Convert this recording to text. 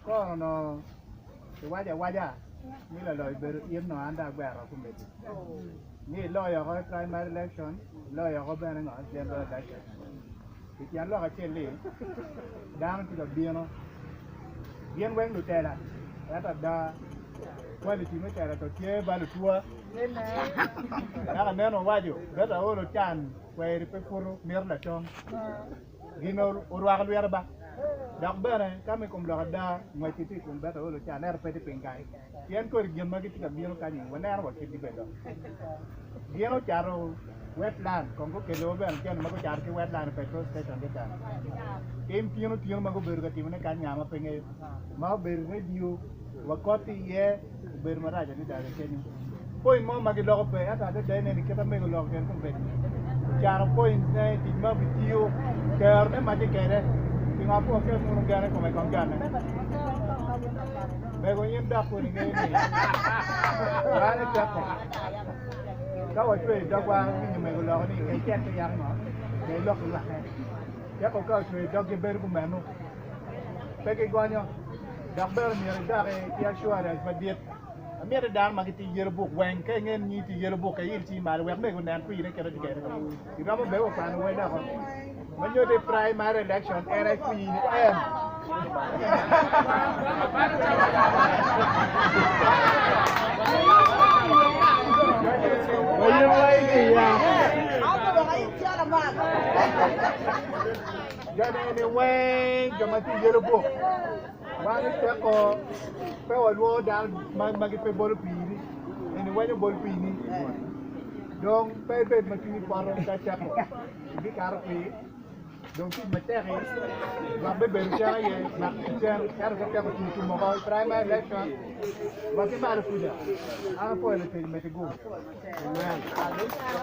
có nó waja ni là lời beri yếm nó anh đã quẹt rồi cũng biết ni lo ya có primary election lo ya có bên nó general election thì anh lo cái chuyện gì đang thì là biên quen được tệ là đã quay được chỉ mới tệ là tổ chức ba được tua đã là nên nó wajo rất là ô lo chan quay đi phải phuru miếng là trong gino urwa lu yarba dak bere kami kum lo da mai titi kum beta lo cha ner peti pingai yen ko gem magi tika bieno kani wana wa kiti bedo bieno charo wetland kongo kelo ben ken mago char ki wetland petrol station de tan em tieno mago ber ga timne kan nyama penge ma ber radio wa koti ye ber maraja ni dare kenyu point mo magi lo pe ata de ne ni keta mego lo ken kum beti charo point ne ti ma bitio ker ne ma je kere ngapu oke murung gane kome kong gane Mego yim dak ko ni ngene Gane chako Ka wa chwe dak wa ni mego lo ni ke chen ke yang no ke lo ku la ya ko ka chwe dak ke ber ku menu pe ke gonyo dak ber mi dak ke ya shwara fa diet amir dan ma ti yer bu wen ke ngen ni ti yer bu ke yir ti ma we mego nan ku ire ke ro ke ti ro mo be ko kan we da ko when you the primary election, era queen M. What you waiting? Get anyway, you must be your book. One is check or pay a down, my pay ball pini, and when you ball pini. Don't pay bed, my pini part of that chapel. Be careful. Donc si materi va bebe chaye na kitchen kar ko ka ko mo ko primary election va ke bar kuda ana po ele te mete go